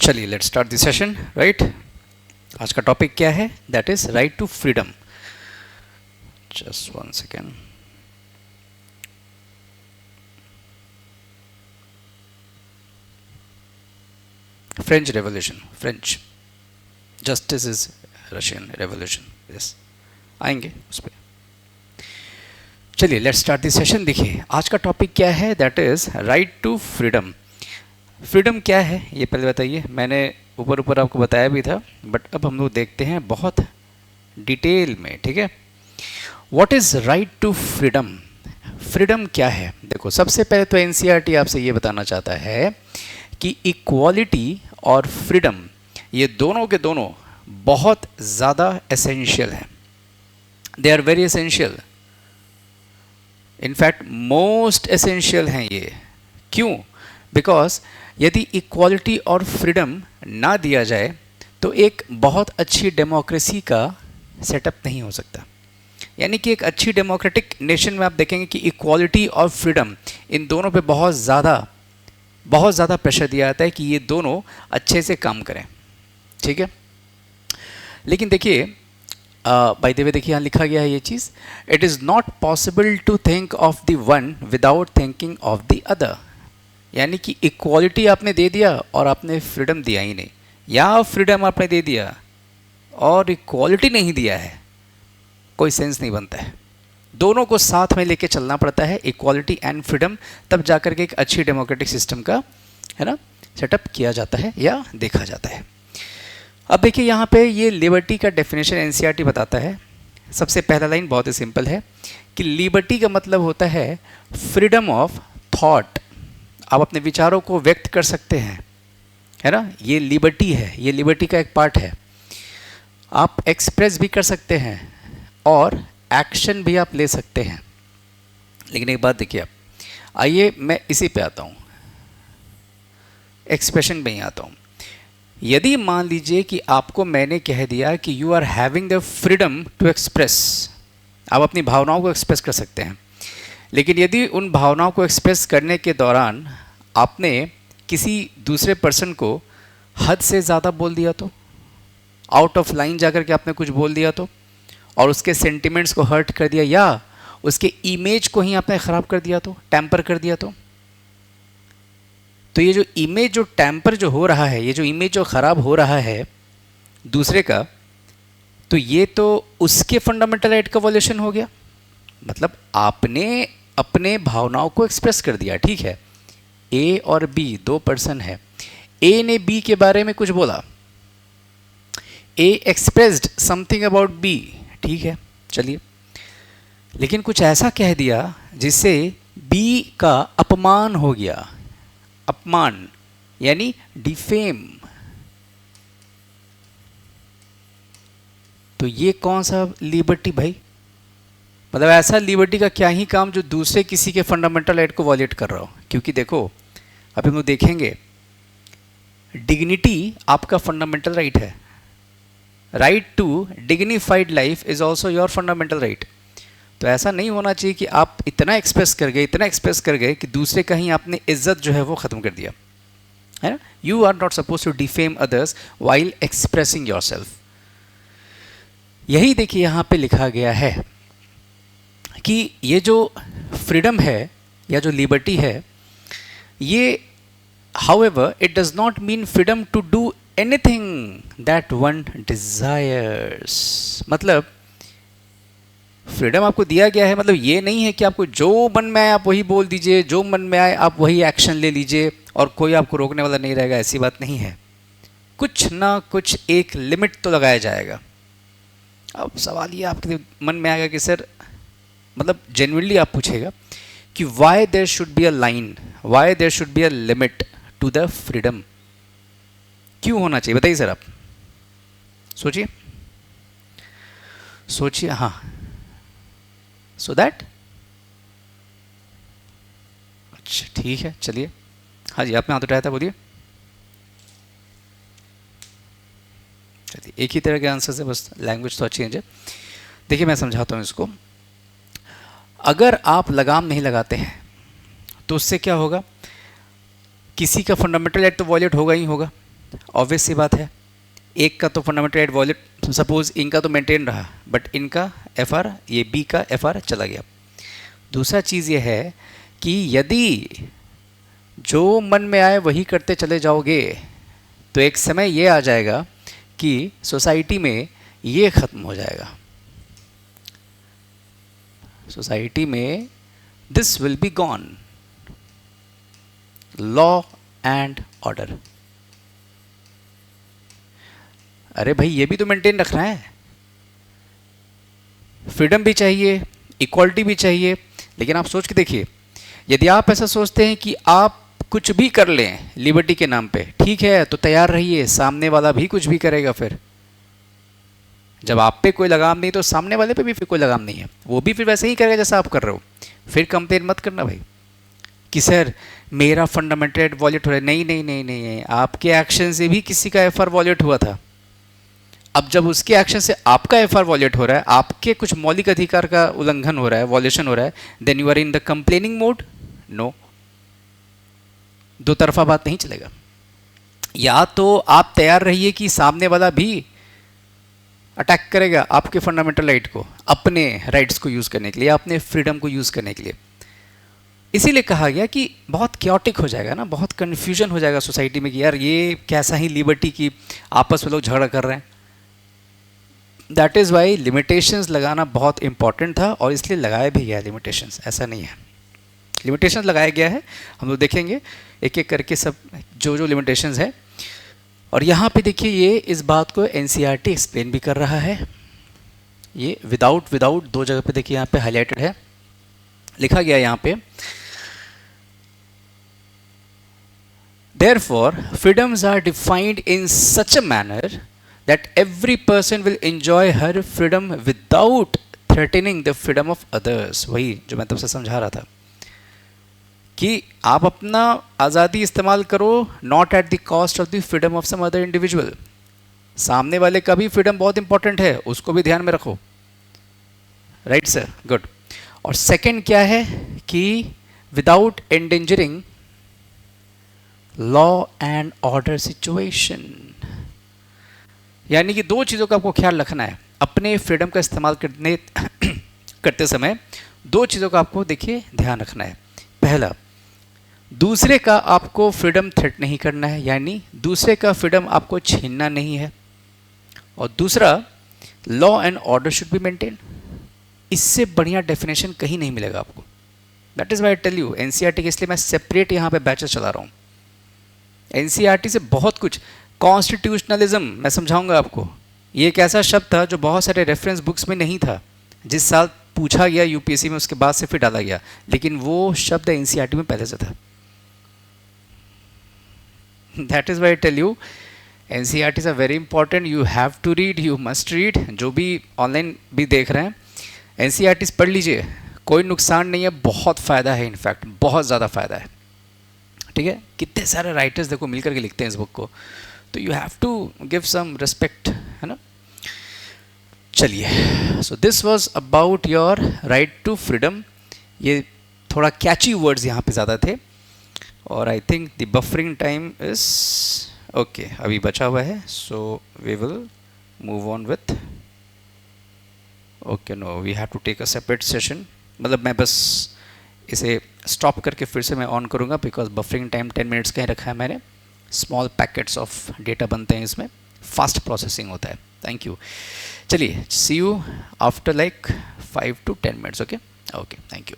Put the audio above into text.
चलिए let's start this session right. आज का टॉपिक क्या है? That is right to freedom. Just one second. French revolution, French justice is Russian revolution. Yes, आएंगे उस पर। चलिए लेट्स स्टार्ट दिस सेशन। देखिए आज का टॉपिक क्या है? That is right to freedom. Freedom क्या है ये पहले बताइए। मैंने ऊपर ऊपर आपको बताया भी था, बट अब हम लोग देखते हैं बहुत डिटेल में, ठीक है। What is right to freedom? Freedom क्या है? देखो सबसे पहले तो एनसीईआरटी आपसे ये बताना चाहता है कि इक्वालिटी और फ्रीडम ये दोनों के दोनों बहुत ज़्यादा एसेंशियल है। They are very essential, in fact most essential हैं ये। क्यों? बिकॉज यदि इक्वालिटी और फ्रीडम ना दिया जाए तो एक बहुत अच्छी डेमोक्रेसी का सेटअप नहीं हो सकता। यानी कि एक अच्छी डेमोक्रेटिक नेशन में आप देखेंगे कि इक्वालिटी और फ्रीडम इन दोनों पे बहुत ज़्यादा प्रेशर दिया जाता है कि ये दोनों अच्छे से काम करें, ठीक है। लेकिन देखिए बाय द वे, देखिए यहाँ लिखा गया है ये चीज़, it is not possible to think of the one without thinking of the other. यानी कि इक्वालिटी आपने दे दिया और आपने फ्रीडम दिया ही नहीं, या फ्रीडम आपने दे दिया और इक्वालिटी नहीं दिया है, कोई सेंस नहीं बनता है। दोनों को साथ में लेके चलना पड़ता है, इक्वालिटी एंड फ्रीडम, तब जाकर के एक अच्छी डेमोक्रेटिक सिस्टम का, है ना, सेटअप किया जाता है या देखा जाता है। अब देखिए यहाँ पे ये लिबर्टी का डेफिनेशन एनसीईआरटी बताता है। सबसे पहला लाइन बहुत ही सिंपल है कि लिबर्टी का मतलब होता है फ्रीडम ऑफ थॉट। आप अपने विचारों को व्यक्त कर सकते हैं, है ना, ये लिबर्टी है, ये लिबर्टी का एक पार्ट है। आप एक्सप्रेस भी कर सकते हैं और एक्शन भी आप ले सकते हैं। लेकिन एक बात देखिए, आप आइए मैं इसी पे आता हूँ, एक्सप्रेशन पे ही आता हूँ। यदि मान लीजिए कि आपको मैंने कह दिया कि you are having the freedom to express, आप अपनी भावनाओं को एक्सप्रेस कर सकते हैं, लेकिन यदि उन भावनाओं को एक्सप्रेस करने के दौरान आपने किसी दूसरे पर्सन को हद से ज़्यादा बोल दिया तो, आउट ऑफ लाइन जाकर के आपने कुछ बोल दिया तो, और उसके सेंटिमेंट्स को हर्ट कर दिया या उसके इमेज को ही आपने ख़राब कर दिया तो, टेम्पर कर दिया तो ये जो इमेज जो टेम्पर जो हो रहा है, ये जो इमेज जो ख़राब हो रहा है दूसरे का, तो ये तो उसके फंडामेंटल राइट का वॉल्यूशन हो गया। मतलब आपने अपने भावनाओं को एक्सप्रेस कर दिया, ठीक है। ए और बी दो पर्सन है, ए ने बी के बारे में कुछ बोला, ए एक्सप्रेस्ड समथिंग अबाउट बी, ठीक है, चलिए। लेकिन कुछ ऐसा कह दिया जिससे बी का अपमान हो गया। अपमान यानी डिफेम। तो ये कौन सा लिबर्टी भाई? मतलब ऐसा लिबर्टी का क्या ही काम जो दूसरे किसी के फंडामेंटल राइट को वॉलेट कर रहा हो। क्योंकि देखो अभी हम लोग देखेंगे, डिग्निटी आपका फंडामेंटल राइट है। Right to dignified life is also your fundamental right. तो ऐसा नहीं होना चाहिए कि आप इतना एक्सप्रेस कर गए कि दूसरे का ही आपने इज्जत जो है वो ख़त्म कर दिया, है ना। You are not suppose to defame others while expressing yourself. यही देखिए यहाँ पे लिखा गया है कि ये जो फ्रीडम है या जो लिबर्टी है, ये however it does not mean freedom to do anything that one desires. मतलब फ्रीडम आपको दिया गया है, मतलब ये नहीं है कि आपको जो मन में आए आप वही बोल दीजिए, जो मन में आए आप वही एक्शन ले लीजिए और कोई आपको रोकने वाला नहीं रहेगा। ऐसी बात नहीं है, कुछ ना कुछ एक लिमिट तो लगाया जाएगा। अब सवाल ये आपके मन में आएगा कि सर, मतलब जेन्युइनली आप पूछेगा कि why there should be a line, why there should be a limit to the freedom. क्यों होना चाहिए बताइए सर, आप सोचिए सोचिए। हाँ, सो दैट, अच्छा ठीक है, चलिए। हाँ जी, आपने हाथ उठाया था, बोलिए। चलिए, एक ही तरह के आंसर से, बस लैंग्वेज तो अच्छी है। देखिए मैं समझाता हूँ इसको। अगर आप लगाम नहीं लगाते हैं तो उससे क्या होगा, किसी का फंडामेंटल राइट तो वॉयलेट होगा ही होगा, ऑब्वियस सी बात है, एक का तो फंडामेंटल राइट वॉलेट सपोज इनका तो मेंटेन रहा, बट इनका एफआर, ये बी का एफआर चला गया। दूसरा चीज़ ये है कि यदि जो मन में आए वही करते चले जाओगे तो एक समय ये आ जाएगा कि सोसाइटी में ये ख़त्म हो जाएगा। सोसाइटी में this will be gone, law and order. अरे भाई ये भी तो मेंटेन रखना है, फ्रीडम भी चाहिए, इक्वालिटी भी चाहिए। लेकिन आप सोच के देखिए, यदि आप ऐसा सोचते हैं कि आप कुछ भी कर लें लिबर्टी के नाम पे, ठीक है तो तैयार रहिए, सामने वाला भी कुछ भी करेगा। फिर जब आप पे कोई लगाम नहीं तो सामने वाले पे भी फिर कोई लगाम नहीं है, वो भी फिर वैसे ही करेगा जैसा आप कर रहे हो। फिर कंप्लेन मत करना भाई कि सर मेरा फंडामेंटल वॉलेट हो रहा है। नहीं नहीं नहीं नहीं, आपके एक्शन से भी किसी का एफआर वॉलेट हुआ था। अब जब उसके एक्शन से आपका एफआर वॉलेट हो रहा है, आपके कुछ मौलिक अधिकार का उल्लंघन हो रहा है, वॉलेशन हो रहा है, then you are in the complaining mode. No, दो तरफा बात नहीं चलेगा। या तो आप तैयार रहिए कि सामने वाला भी अटैक करेगा आपके फंडामेंटल राइट को, अपने राइट्स को यूज़ करने के लिए, अपने फ्रीडम को यूज़ करने के लिए। इसीलिए कहा गया कि बहुत क्योटिक हो जाएगा ना, बहुत कन्फ्यूजन हो जाएगा सोसाइटी में कि यार ये कैसा ही लिबर्टी की आपस में लोग झगड़ा कर रहे हैं। दैट इज़ वाई लिमिटेशंस लगाना बहुत इंपॉर्टेंट था, और इसलिए लगाया भी गया है लिमिटेशंस। ऐसा नहीं है, लिमिटेशंस लगाया गया है, हम लोग देखेंगे एक एक करके सब जो जो लिमिटेशंस है। और यहाँ पे देखिए ये इस बात को एनसीईआरटी एक्सप्लेन भी कर रहा है। ये विदाउट दो जगह पे देखिए यहाँ पे हाईलाइटेड है, लिखा गया यहाँ पे, Therefore, freedoms are defined in such a manner that every person will enjoy her freedom without threatening the freedom of others। वही जो मैं तुमसे समझा रहा था कि आप अपना आज़ादी इस्तेमाल करो, not at the cost of the freedom of some other individual. सामने वाले का भी फ्रीडम बहुत इंपॉर्टेंट है, उसको भी ध्यान में रखो। Right sir, good. और सेकंड क्या है कि without endangering law and order situation. यानी कि दो चीज़ों का आपको ख्याल रखना है अपने फ्रीडम का इस्तेमाल करते समय। दो चीज़ों का आपको देखिए ध्यान रखना है। पहला, दूसरे का आपको फ्रीडम थ्रेट नहीं करना है, यानी दूसरे का फ्रीडम आपको छीनना नहीं है। और दूसरा, law and order should be maintain. इससे बढ़िया डेफिनेशन कहीं नहीं मिलेगा आपको। That is why I tell you NCERT के, इसलिए मैं सेपरेट यहाँ पे बैचेस चला रहा हूँ। एनसीईआरटी से बहुत कुछ, कॉन्स्टिट्यूशनलिज्म मैं समझाऊंगा आपको। ये एक ऐसा शब्द था जो बहुत सारे रेफरेंस बुक्स में नहीं था, जिस साल पूछा गया यूपीएससी में उसके बाद से फिर डाला गया, लेकिन वो शब्द एनसीईआरटी में पहले से था। That is why I tell you NCERT is a very important, you have to read, you must read. जो भी ऑनलाइन भी देख रहे हैं एनसीईआरटी पढ़ लीजिए, कोई नुकसान नहीं है, बहुत फ़ायदा है, इनफैक्ट बहुत ज़्यादा फ़ायदा है। ठीक है, कितने सारे राइटर्स देखो मिल करके लिखते हैं इस बुक को, तो you have to give some respect, है ना। चलिए, so this was about your right to freedom. ये थोड़ा कैची वर्ड्स यहाँ पे ज़्यादा थे, और I think the buffering time is okay, अभी बचा हुआ है, so we will move on with, okay no we have to take a separate session. मतलब मैं बस इसे स्टॉप करके फिर से मैं ऑन करूँगा, बिकॉज बफरिंग टाइम 10 मिनट्स का ही रखा है मैंने। स्मॉल पैकेट्स ऑफ डेटा बनते हैं इसमें, फास्ट प्रोसेसिंग होता है। Thank you. चलिए, see you after like 5 to 10 minutes, okay okay, thank you.